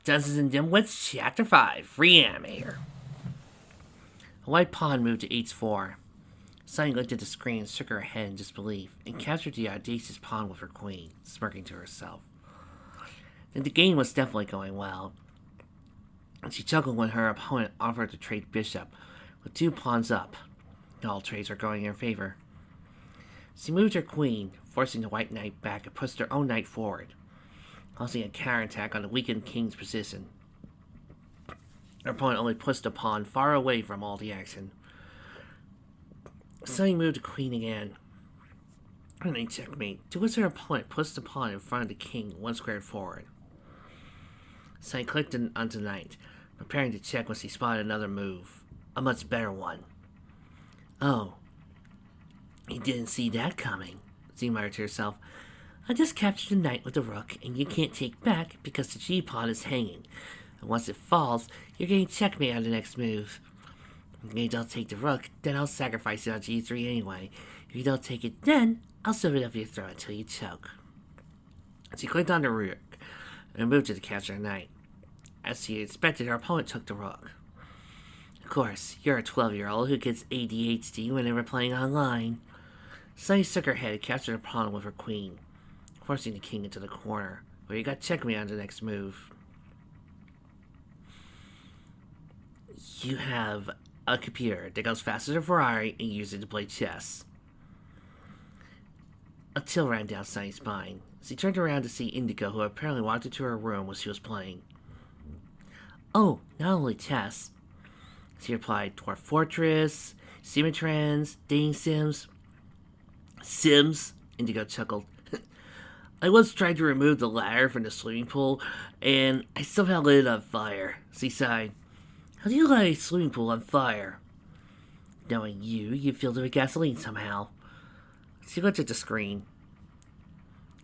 Dungeons and Dimwits, Chapter 5, Reanimator. A white pawn moved to H4. Sunny looked at the screen and shook her head in disbelief, and captured the audacious pawn with her queen, smirking to herself. Then the game was definitely going well, and she chuckled when her opponent offered to trade bishop, with 2 pawns up. All trades were going in her favor. She moved her queen, forcing the white knight back and pushed her own knight forward, causing a counterattack on the weakened king's position. Her opponent only pushed the pawn far away from all the action. Sunny moved the queen again. And a checkmate, to which her opponent pushed the pawn in front of the king 1 square forward. Sunny clicked onto the knight, preparing to check when she spotted another move. A much better one. Oh, you didn't see that coming, she muttered to herself. I just captured the knight with the rook, and you can't take back because the g-pawn is hanging. And once it falls, you're getting checkmate on the next move. If you don't take the rook, then I'll sacrifice it on g3 anyway. If you don't take it then, I'll shove it up your throat until you choke. She clicked on the rook, and moved to the capture the knight. As she expected, her opponent took the rook. Of course, you're a 12-year-old who gets ADHD whenever playing online. Sunny shook her head and captured her pawn with her queen, forcing the king into the corner, where he got checkmate on the next move. You have a computer that goes faster than a Ferrari and use it to play chess. A chill ran down Sunny's spine. She turned around to see Indigo, who apparently walked into her room while she was playing. Oh, not only chess, she replied. Dwarf Fortress, Simutrans, dating sims. Sims? Indigo chuckled. I once tried to remove the ladder from the swimming pool, and I somehow lit it on fire. She sighed. How do you light a swimming pool on fire? Knowing you filled it with gasoline somehow. She looked at the screen,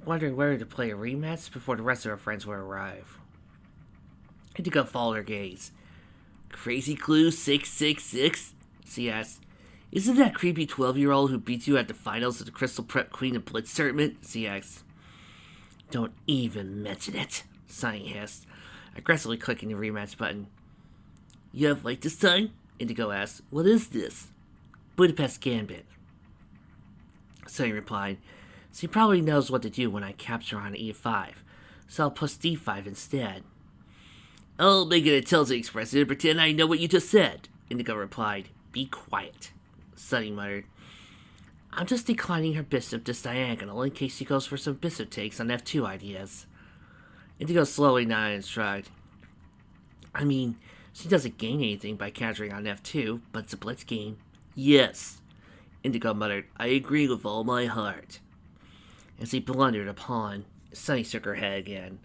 wondering whether to play a rematch before the rest of her friends would arrive. Indigo followed her gaze. Crazy Clue 666? She asked. Isn't that creepy 12-year-old who beat you at the finals of the Crystal Prep Queen of Blitz tournament? She asked. Don't even mention it, Sunny hissed, aggressively clicking the rematch button. You have light this time? Indigo asked. What is this? Budapest Gambit. Sunny replied. She probably knows what to do when I capture on e5, so I'll push d5 instead. I'll make it a Telltale expressive and pretend I know what you just said, Indigo replied. Be quiet, Sunny muttered. I'm just declining her bishop this diagonal in case she goes for some bishop takes on f2 ideas. Indigo slowly nodded and shrugged. I mean, she doesn't gain anything by capturing on f2, but it's a blitz game. Yes, Indigo muttered. I agree with all my heart. As he blundered a pawn, Sunny shook her head again.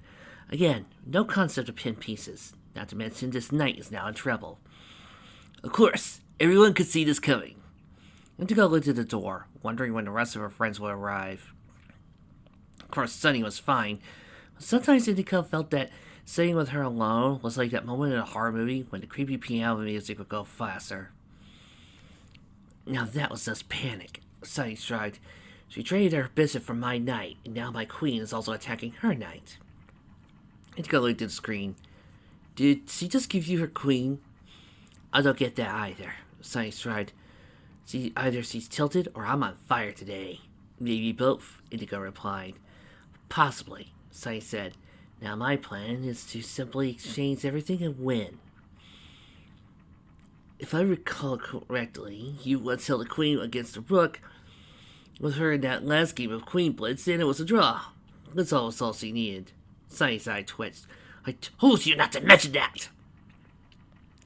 Again, no concept of pin pieces, not to mention this knight is now in trouble. Of course, everyone could see this coming. Indigo looked at the door, wondering when the rest of her friends would arrive. Of course, Sunny was fine, but sometimes Indigo felt that sitting with her alone was like that moment in a horror movie when the creepy piano music would go faster. Now that was just panic, Sunny shrugged. She traded her bishop for my knight, and now my queen is also attacking her knight. Indigo looked at the screen. Did she just give you her queen? I don't get that either, Sunny shrugged. Either she's tilted or I'm on fire today. Maybe both, Indigo replied. Possibly, Sunny said. Now my plan is to simply exchange everything and win. If I recall correctly, you once held a queen against a rook with her in that last game of Queen Blitz, and it was a draw. That's all she needed. Sunny's eye twitched. I told you not to mention that!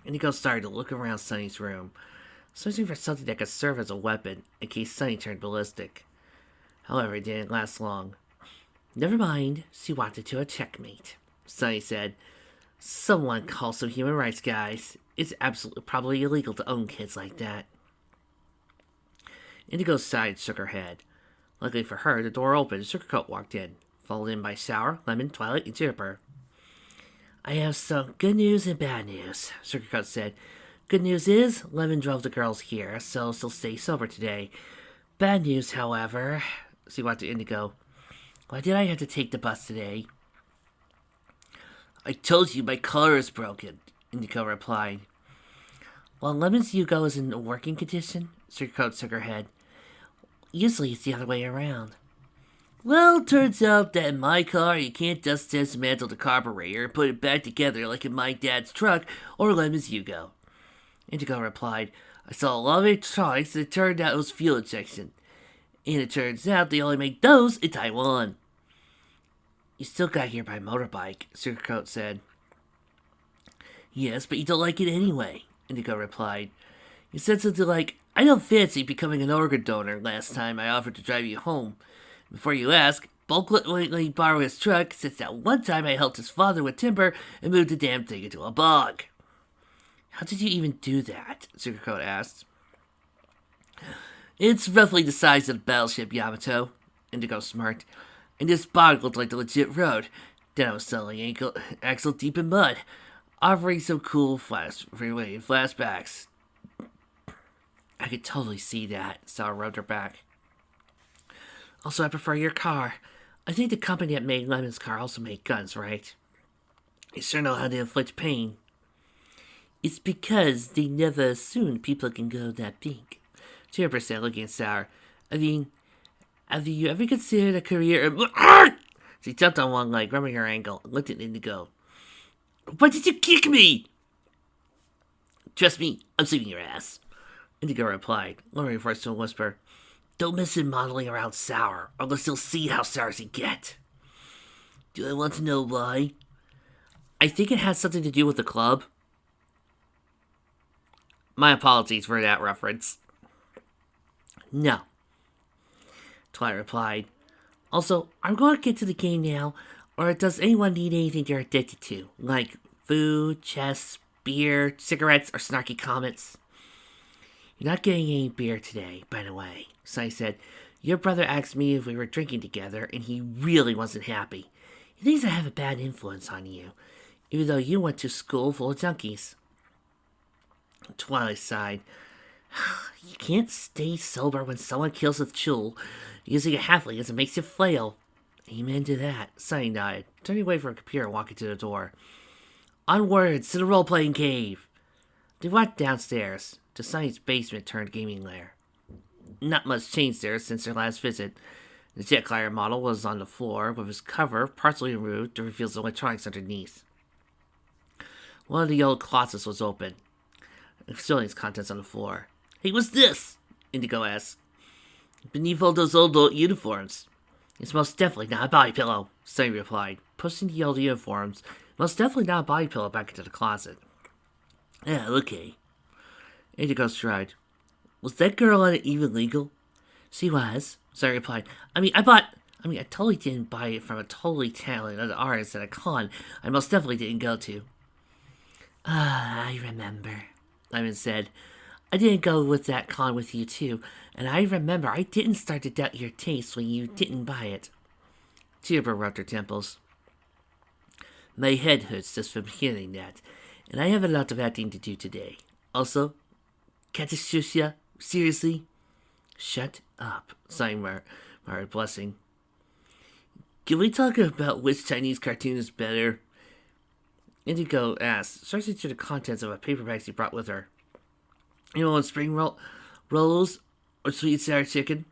Indigo started to look around Sunny's room, searching for something that could serve as a weapon in case Sunny turned ballistic. However, it didn't last long. Never mind, she wanted to a checkmate, Sunny said. Someone call some human rights guys. It's absolutely probably illegal to own kids like that. Indigo sighed and shook her head. Luckily for her, the door opened and Sugarcoat walked in, followed in by Sour, Lemon, Twilight, and Juniper. I have some good news and bad news, Sugarcoat said. Good news is, Lemon drove the girls here, so she'll stay sober today. Bad news, however, she walked to Indigo. Why did I have to take the bus today? I told you my collar is broken, Indigo replied. Well, Lemon's Yugo is in a working condition, Sugarcoat shook her head. Usually it's the other way around. Well, turns out that in my car, you can't just dismantle the carburetor and put it back together like in my dad's truck or Lemon's Yugo. Indigo replied, I saw a lot of electronics and it turned out it was fuel injection. And it turns out they only make those in Taiwan. You still got here by motorbike, Sugarcoat said. Yes, but you don't like it anyway, Indigo replied. You said something like, I don't fancy becoming an organ donor last time I offered to drive you home. Before you ask, Bulk let me borrow his truck since that one time I helped his father with timber and moved the damn thing into a bog. How did you even do that? Sugarcoat asked. It's roughly the size of the battleship Yamato, Indigo smirked, and this bog looked like the legit road. Then I was selling axle deep in mud, offering some cool freeway flashbacks. I could totally see that, Sarah rubbed her back. Also, I prefer your car. I think the company that made Lemon's car also made guns, right? They sure know how to inflict pain. It's because they never assumed people can go that big. 2% looking sour. I mean, have you ever considered a career? She jumped on one leg, rubbing her ankle, and looked at Indigo. Why did you kick me? Trust me, I'm saving your ass, Indigo replied, lowering her voice to a whisper. Don't miss him modeling around sour, unless you'll see how sour he get. Do I want to know why? I think it has something to do with the club. My apologies for that reference. No, Twilight replied. Also, I'm going to get to the game now, or does anyone need anything they're addicted to, like food, chess, beer, cigarettes, or snarky comments? You're not getting any beer today, by the way, Sunny said. Your brother asked me if we were drinking together, and he really wasn't happy. He thinks I have a bad influence on you, even though you went to school full of junkies. Twilight sighed. You can't stay sober when someone kills a chul using a halfling as it makes you flail. Amen to that, Sunny nodded, turning away from her computer and walking to the door. Onwards to the role-playing cave. They walked downstairs to Sunny's basement turned gaming lair. Not much changed there since their last visit. The jet glider model was on the floor with its cover partially removed to reveal the electronics underneath. One of the old closets was open, filling its contents on the floor. Hey, what's this? Indigo asked. Beneath all those old uniforms. It's most definitely not a body pillow, Sunny replied, pushing the old uniforms, most definitely not a body pillow, back into the closet. Yeah, okay. Indigo shrugged. Was that girl on it even legal? She was, Sunny replied. I totally didn't buy it from a totally talented artist at a con I most definitely didn't go to. I remember, Lemon said. I didn't go with that con with you, too, and I remember I didn't start to doubt your taste when you didn't buy it. Tuber rubbed her temples. My head hurts just from hearing that, and I have a lot of acting to do today. Also, Katashusha, seriously? Shut up, sighing Mara, blessing. Can we talk about which Chinese cartoon is better? Indigo asked, searching through the contents of a paper bag she brought with her. You want spring rolls or sweet and sour chicken?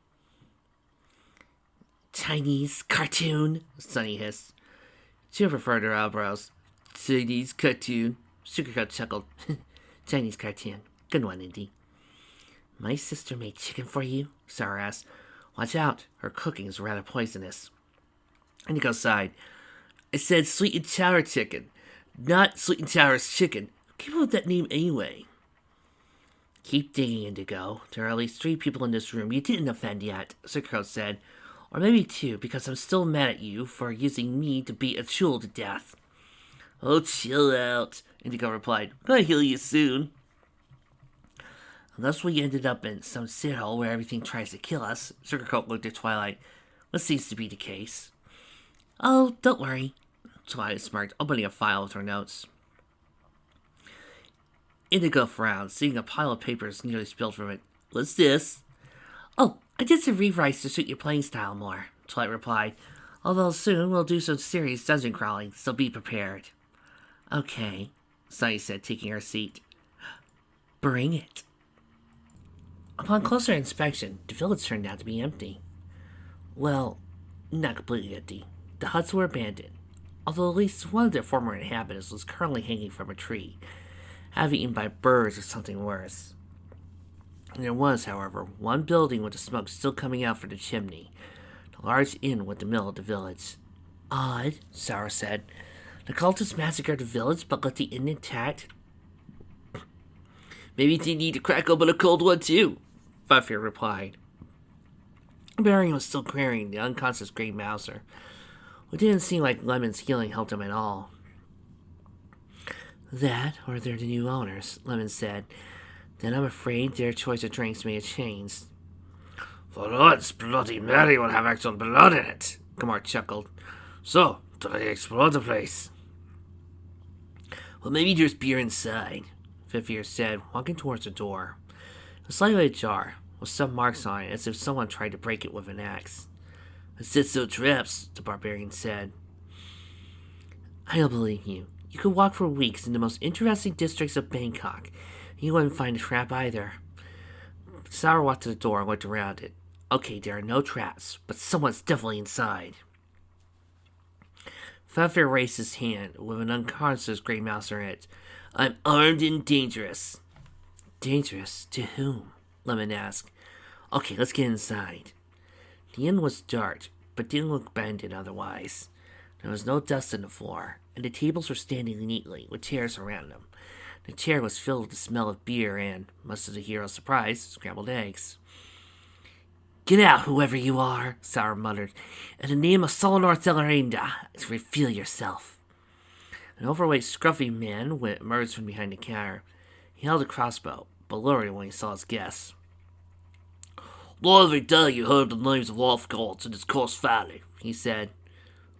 Chinese cartoon, Sunny hissed. She preferred her eyebrows. Chinese cartoon. Sugarcoat chuckled. Chinese cartoon. Good one, Indy. My sister made chicken for you? Sour asked. Watch out, her cooking is rather poisonous. Indigo sighed. I said sweet and sour chicken, not sweet and sour chicken. Who came up with that name anyway? Keep digging, Indigo. There are at least 3 people in this room you didn't offend yet, Sugarcoat said. Or maybe 2, because I'm still mad at you for using me to beat a chul to death. Oh, chill out, Indigo replied. I'm gonna heal you soon. Unless we ended up in some shithole where everything tries to kill us, Sugarcoat looked at Twilight. What seems to be the case? Oh, don't worry, Twilight smirked, opening a file with her notes. Indigo frowned, seeing a pile of papers nearly spilled from it. What's this? Oh, I did some rewrites to suit your playing style more, Twilight replied. Although soon we'll do some serious dungeon crawling, so be prepared. Okay, Sunny said, taking her seat. Bring it. Upon closer inspection, the village turned out to be empty. Well, not completely empty. The huts were abandoned, although at least one of their former inhabitants was currently hanging from a tree, having eaten by birds or something worse. There was, however, one building with the smoke still coming out from the chimney, the large inn with the middle of the village. Odd, Sarah said. The cultists massacred the village but left the inn intact. Maybe they need to crack open a cold one too, Fafnir replied. Baron was still querying the unconscious Grey Mouser. It didn't seem like Lemon's healing helped him at all. That, or they're the new owners, Lemon said. Then I'm afraid their choice of drinks may have changed. For once, Bloody Mary will have actual blood in it, Kamar chuckled. So, do they explore the place? Well, maybe there's beer inside, Fafnir said, walking towards the door. It was slightly ajar, with some marks on it as if someone tried to break it with an axe. It sits so traps, the barbarian said. I don't believe you. You could walk for weeks in the most interesting districts of Bangkok. You wouldn't find a trap either. Sauer walked to the door and looked around it. Okay, there are no traps, but someone's definitely inside. Fafnir raised his hand with an unconscious Grey Mouser in it. I'm armed and dangerous. Dangerous? To whom? Lemon asked. Okay, let's get inside. The inn was dark, but didn't look abandoned otherwise. There was no dust on the floor, and the tables were standing neatly, with chairs around them. The chair was filled with the smell of beer and, much to the hero's surprise, scrambled eggs. Get out, whoever you are, Sauer muttered. In the name of Solonor Thelerinda, reveal yourself. An overweight, scruffy man emerged from behind the counter. He held a crossbow, but lowered it when he saw his guests. Long every day you heard the names of wolf gods in this coast valley, he said.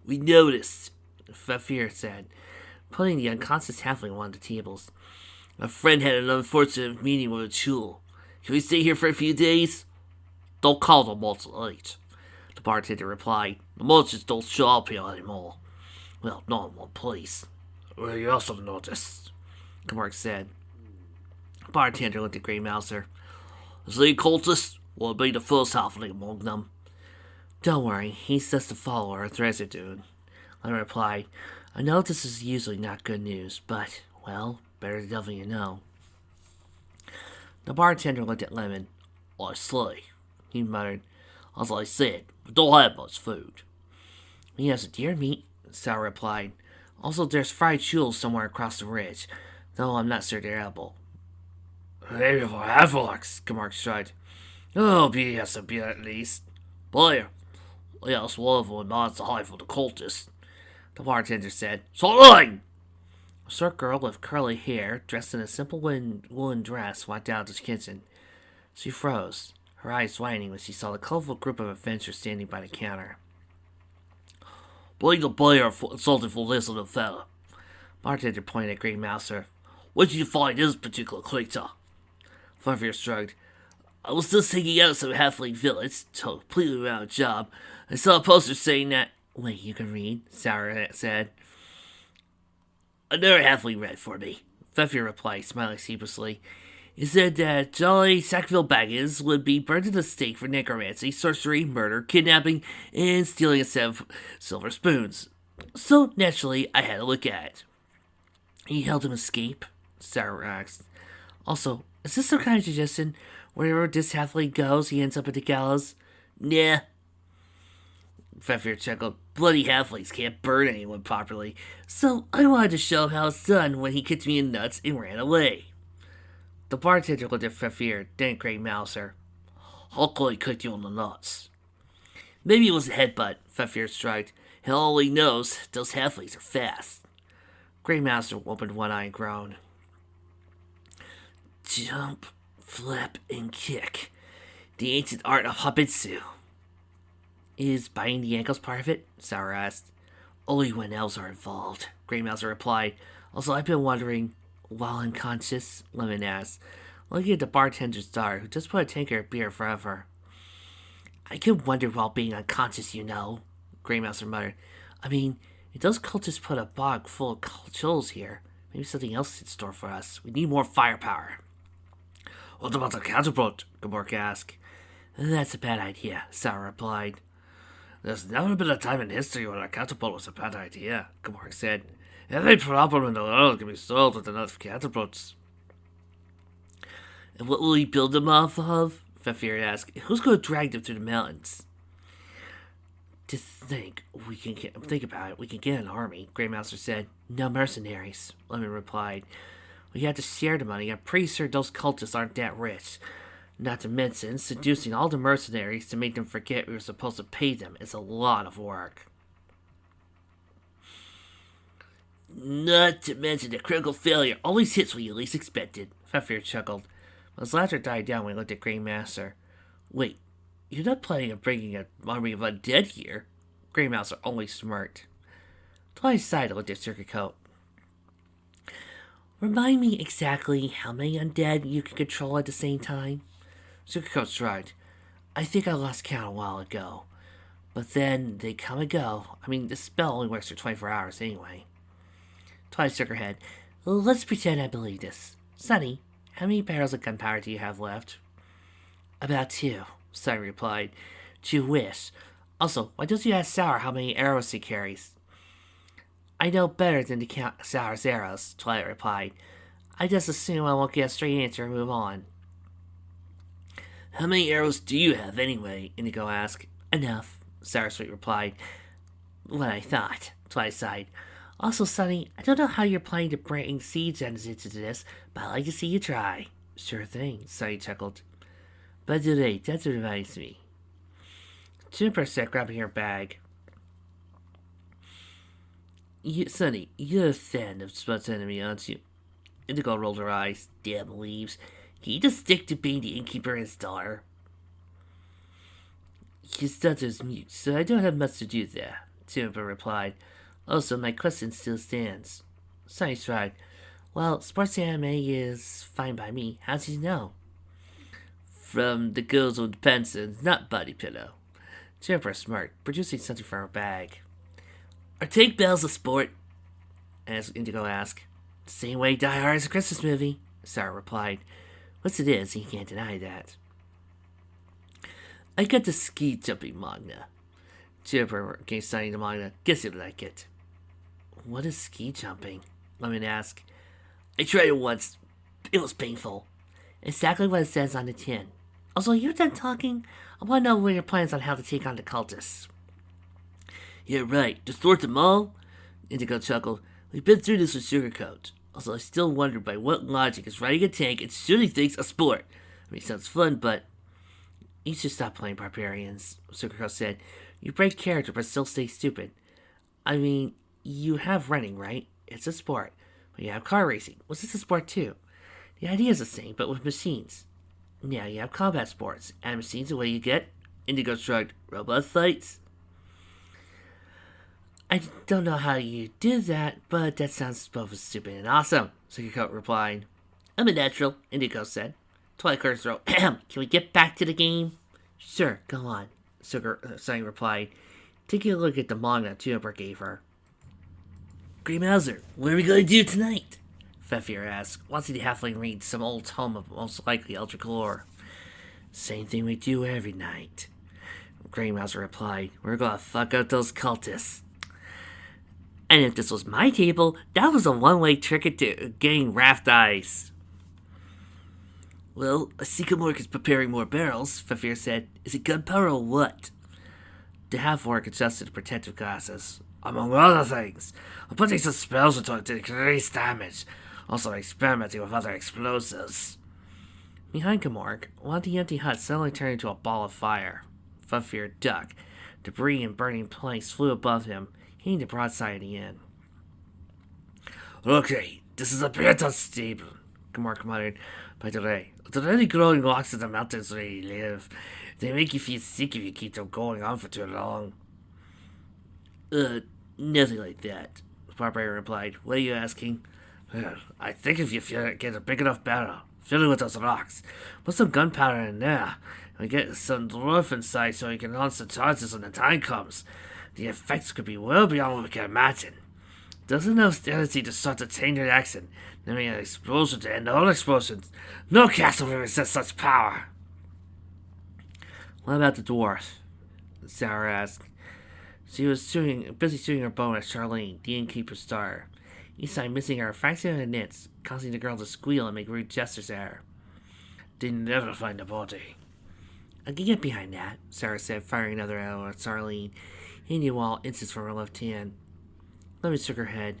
We noticed, Fafnir said, putting the unconscious halfling on one of the tables. My friend had an unfortunate meeting with a Chul. Can we stay here for a few days? Don't call them much late, the bartender replied. The monsters don't show up here anymore. Well, not in one place. Well, you also noticed, Camargue said. The bartender looked at Grey Mouser. Is he a cultist? Will it be the first halfling among them? Don't worry, he's just a follower of Threzer dude, I replied. I know this is usually not good news, but, well, better the devil you know. The bartender looked at Lemon. I say, he muttered. As I said, we don't have much food. He has deer meat, Sauer replied. Also, there's fried chules somewhere across the ridge, though I'm not sure they're edible. Maybe for half-orcs, Camargue shrugged. Oh, be has a beer at least. Player, yes, one of them nods to high for the cultists, the bartender said. So line! A short girl with curly hair, dressed in a simple woolen dress, walked out of the kitchen. She froze, her eyes widening when she saw the colorful group of adventurers standing by the counter. Bring the player something for this little fella. Bartender pointed at Grey Mouser. Where did you find this particular creature? Fafnir shrugged. I was just hanging out at some halfling village, so completely without a job. I saw a poster saying that... Wait, you can read? Sauer said. Another halfling read for me, Fafnir replied, smiling sheepishly. He said that Jolly Sackville Baggins would be burned at the stake for necromancy, sorcery, murder, kidnapping, and stealing a set of silver spoons. So, naturally, I had to look at it. You helped him escape? Sauer asked. Also, is this some kind of suggestion? Wherever this halfling goes, he ends up at the gallows? Nah. Fafnir chuckled. Bloody halflings can't burn anyone properly, so I wanted to show him how it's done when he kicked me in nuts and ran away. The bartender looked at Fafnir, then at Grey Mouser. How could he kick you in the nuts? Maybe it was a headbutt, Fafnir shrugged. He only knows those halflings are fast. Grey Mouser opened one eye and groaned. Jump, flip, and kick. The ancient art of Habitsu. Is biting the ankles part of it? Sauer asked. Only when elves are involved, Grey Mouser replied. Also, I've been wondering, while unconscious, Lemon asked, looking at the bartender's daughter, who just put a tanker of beer forever. I could wonder while being unconscious, you know, Grey Mouser muttered. I mean, If those cultists put a bog full of chills here, maybe something else is in store for us. We need more firepower. What about the catapult? Gamork asked. That's a bad idea, Sarah replied. There's never been a time in history when a catapult was a bad idea, Gamork said. Every problem in the world can be solved with enough catapults. And what will we build them off of? Fafnir asked. Who's going to drag them through the mountains? To think about it, we can get an army, Greymaster said. No mercenaries, Lemon replied. We have to share the money. I'm pretty sure those cultists aren't that rich. Not to mention, seducing all the mercenaries to make them forget we were supposed to pay them is a lot of work. Not to mention that critical failure always hits when you least expect it, Fafnir chuckled. His laughter died down when he looked at Greymaster. Wait, you're not planning on bringing an army of undead here? Greymaster only smirked. Twice sighed and looked at Sugarcoat. Remind me exactly how many undead you can control at the same time? Sugarcoat shrugged. I think I lost count a while ago. But then they come and go. I mean, the spell only works for 24 hours anyway. Twice shook her head. Let's pretend I believe this. Sonny, how many barrels of gunpowder do you have left? About 2, Sonny replied. To wish. Also, why don't you ask Sour how many arrows he carries? I know better than to count Sour's arrows, Twilight replied. I just assume I won't get a straight answer and move on. How many arrows do you have anyway? Indigo asked. Enough, Sour Sweet replied. What I thought, Twilight sighed. Also, Sonny, I don't know how you're planning to bring siege engines into this, but I'd like to see you try. Sure thing, Sonny chuckled. By the way, that reminds me. Juniper said, grabbing her bag. Sonny, you're a fan of Spud's enemy, aren't you? Indigo rolled her eyes. Damn leaves. Can you just stick to being the innkeeper and his daughter? His daughter's mute, so I don't have much to do there, Juniper replied. Also, my question still stands. Sonny shrugged. Well, sports anime is fine by me. How did you know? From the girls with pencils, not body pillow. Juniper smirked, producing something from her bag. Are tank bells a sport? As Indigo asked. Same way Die Hard is a Christmas movie, Sarah replied. Once it is, you can't deny that. I got the ski jumping manga. Juniper gave Sonny the manga. Guess you'd like it. What is ski jumping? Lemon asked. I tried it once. It was painful. Exactly what it says on the tin. Also, you're done talking? I want to know what your plans on how to take on the cultists. Yeah, right. To thwart them all? Indigo chuckled. We've been through this with Sugarcoat. Also, I still wonder by what logic is riding a tank and shooting things a sport. I mean, it sounds fun, but... You should stop playing barbarians, Sugarcoat said. You break character but still stay stupid. I mean, you have running, right? It's a sport. But you have car racing, which is a sport too. The idea is the same, but with machines. Now you have combat sports, and machines are what you get. Indigo shrugged. Robot fights? I don't know how you did that, but that sounds both stupid and awesome, Sugarcoat replied. I'm a natural, Indigo said. Twilight cleared his throat. Can we get back to the game? Sure, go on, Sonny replied, taking a look at the manga Juniper gave her. Grey Mouser, what are we going to do tonight? Fafnir asked, watching the halfling read some old tome of most likely eldritch lore. Same thing we do every night, Grey Mouser replied. We're going to fuck out those cultists. And if this was my table, that was a one-way ticket to getting raft ice. Well, I see Gamork is preparing more barrels, Fafnir said. Is it gunpowder or what? The half-orc adjusted protective glasses. Among other things, I'm putting some spells into it to increase damage. Also experimenting with other explosives. Behind Gamork, one of the empty huts suddenly turned into a ball of fire. Fafnir ducked. Debris and burning planks flew above him, hitting the broadside of the inn. Okay, this is a bit unstable, Gamork muttered. By the way, are there any growing rocks in the mountains where you live? They make you feel sick if you keep them going on for too long. Nothing like that, the barbarian replied. What are you asking? Well, I think if you get a big enough barrel, fill it with those rocks, put some gunpowder in there, and get some dwarf inside so you can launch the charges when the time comes. The effects could be well beyond what we can imagine. Doesn't have the tendency to start a chain reaction, leaving an explosion to end all explosions. No castle will resist such power. What about the dwarf? Sarah asked. She was busy shooting her bow at Charlene, the innkeeper's daughter. Each time missing her fraction of the knits, causing the girl to squeal and make rude gestures at her. They never find the body. I can get behind that, Sarah said, firing another arrow at Charlene, hitting the wall inches from her left hand. Lemon shook her head.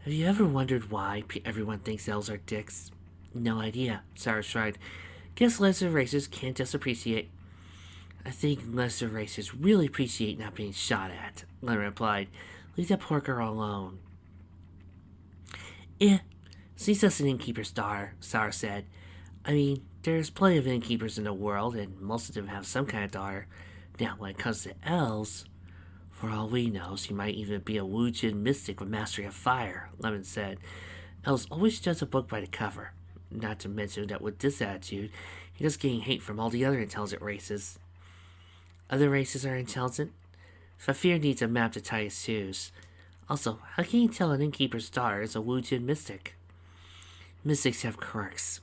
Have you ever wondered why everyone thinks elves are dicks? No idea, Sarah shrugged. Guess lesser races can't just appreciate. I think lesser races really appreciate not being shot at, Lemon replied. Leave that poor girl alone. She's just an innkeeper's daughter, Sarah said. I mean, there's plenty of innkeepers in the world, and most of them have some kind of daughter. Now, when it comes to elves, for all we know, she might even be a Wu-Jin mystic with mastery of fire, Lemon said. Elves always judge a book by the cover. Not to mention that with this attitude, you're just getting hate from all the other intelligent races. Other races are intelligent? Fafir needs a map to tie his shoes. Also, how can you tell an innkeeper's daughter is a Wu-Jin mystic? Mystics have quirks,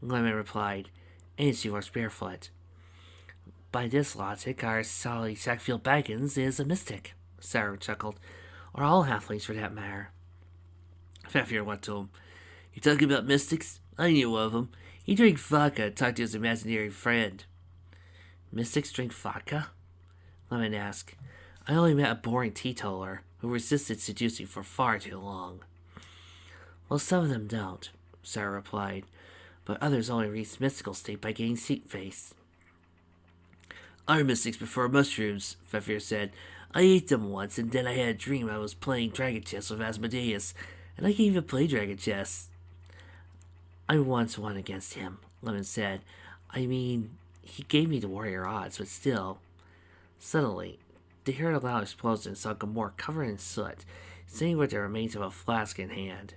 Lemon replied, and she walks barefoot. By this logic, our Sally Sackfield Baggins is a mystic, Sarah chuckled. Or all halflings for that matter. Fafnir went to him. You talking about mystics? I knew of him. He drank vodka and talked to his imaginary friend. Mystics drink vodka? Lemon asked. I only met a boring teetotaler who resisted seducing for far too long. Well, some of them don't, Sarah replied, but others only reach mystical state by getting seat-faced. Our mystics prefer mushrooms, Fafnir said. I ate them once, and then I had a dream I was playing dragon chess with Asmodeus, and I can even play dragon chess. I once won against him, Lemon said. I mean, he gave me the warrior odds, but still. Suddenly, they heard a loud explosion and saw Gamor covered in soot, sitting with the remains of a flask in hand.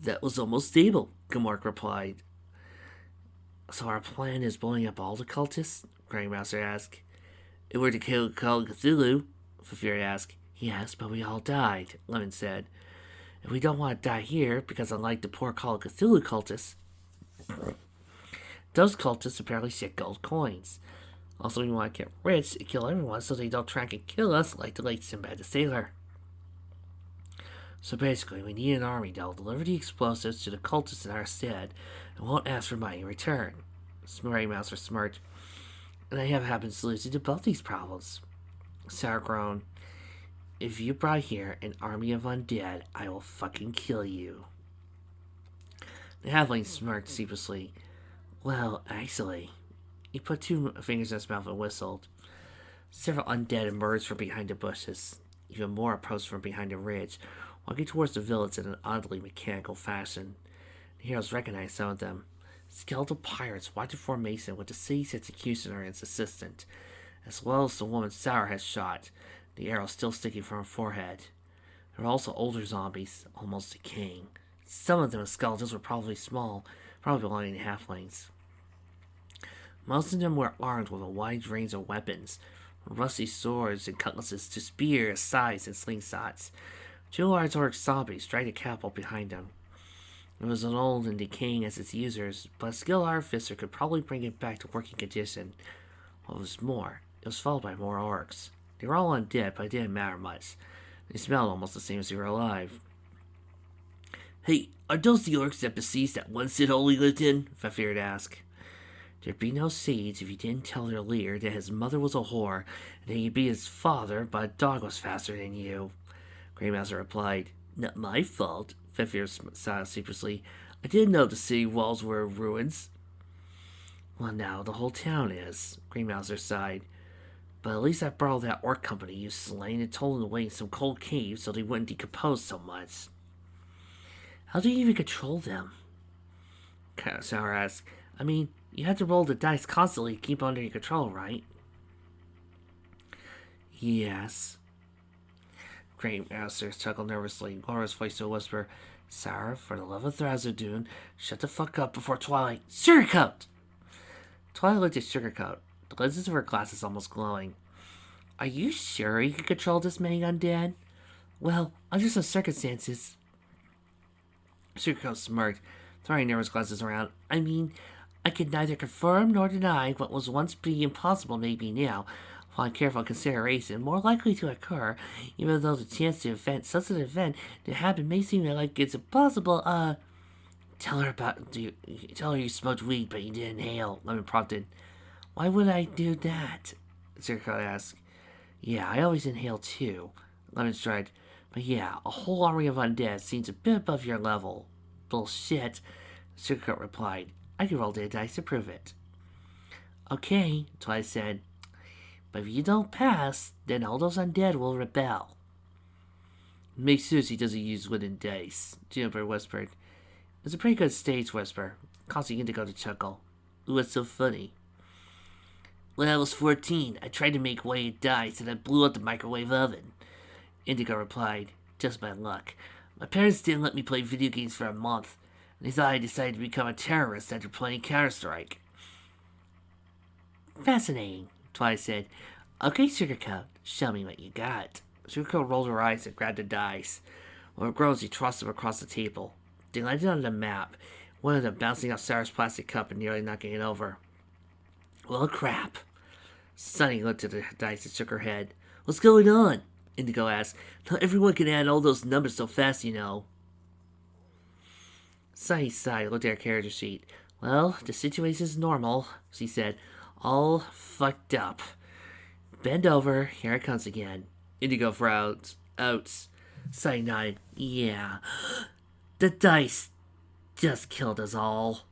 That was almost stable, Gamork replied. So our plan is blowing up all the cultists? Grandmaster asked. If we're to kill Call Cthulhu, Fafnir asked. Yes, but we all died, Lemon said. And we don't want to die here, because unlike the poor Call of Cthulhu cultists, those cultists apparently shit gold coins. Also, we want to get rich and kill everyone so they don't track and kill us like the late Sinbad the Sailor. So basically, we need an army that will deliver the explosives to the cultists in our stead and won't ask for money in return. Smarty Mouser smirked. And I have happened solution to both these problems. Sarah groaned. If you brought here an army of undead, I will fucking kill you. The halfling smirked sheepishly. Well, actually, he put two fingers in his mouth and whistled. Several undead emerged from behind the bushes. Even more approached from behind a ridge, walking towards the village in an oddly mechanical fashion. The heroes recognized some of them. Skeletal pirates watched in formation with the city's executioner and his assistant, as well as the woman Sarah had shot, the arrow still sticking from her forehead. There were also older zombies, almost decaying. Some of them skeletons were probably small, probably belonging to halflings. Most of them were armed with a wide range of weapons, from rusty swords and cutlasses to spears, scythes, and slingshots. Two large orc zombies dragged a catapult behind them. It was as old and decaying as its users, but a skilled artificer could probably bring it back to working condition. What was more, it was followed by more orcs. They were all undead, but it didn't matter much. They smelled almost the same as they were alive. Hey, are those the orcs that besieged that one shithole we lived in? Fafnir asked. There'd be no siege if you didn't tell their leader that his mother was a whore, and that he'd be his father, but a dog was faster than you. Greymaster replied. Not my fault, Fafnir sighed sheepishly. I didn't know the city walls were ruins. Well, now the whole town is, Greenmouser sighed. But at least I borrowed that orc company you slain and told them to wait in some cold cave so they wouldn't decompose so much. How do you even control them? Sarah asked. I mean, you have to roll the dice constantly to keep under your control, right? Yes. Greymaster chuckled nervously, lowered his voice to a whisper. Sarah, for the love of Thrazudoon, shut the fuck up before Twilight. Sugarcoat! Twilight looked at Sugarcoat, the lenses of her glasses almost glowing. Are you sure you can control this many undead? Well, under some circumstances. Sugarcoat smirked, throwing nervous glances around. I mean, I can neither confirm nor deny what was once pretty impossible may be now, upon careful consideration, more likely to occur, even though the chance to event such an event to happen may seem like it's impossible. Tell her you smoked weed but you didn't inhale, Lemon prompted. Why would I do that? Sugarcoat asked. Yeah, I always inhale too, Lemon tried. But yeah, a whole army of undead seems a bit above your level. Bullshit, Sugarcoat replied. I can roll the dice to prove it. Okay, Twilight said. But if you don't pass, then all those undead will rebel. Makes sense he doesn't use wooden dice, Juniper whispered. It's a pretty good stage whisper, causing Indigo to chuckle. What's so funny? When I was 14, I tried to make weighted dice and I blew up the microwave oven. Indigo replied, just by luck. My parents didn't let me play video games for a month, and they thought I decided to become a terrorist after playing Counter-Strike. Fascinating, Twilight said. Okay, Sugarcoat, show me what you got. Sugarcoat rolled her eyes and grabbed the dice. When it grows, he tossed them across the table. They landed on the map, one of them bouncing off Sarah's plastic cup and nearly knocking it over. Well, crap. Sunny looked at the dice and shook her head. What's going on? Indigo asked. Not everyone can add all those numbers so fast, you know. Sunny sighed, looked at her character sheet. Well, the situation's normal, she said. All fucked up. Bend over, here it comes again. Indigo frowned. Outs. Sunny nodded. Yeah. The dice just killed us all.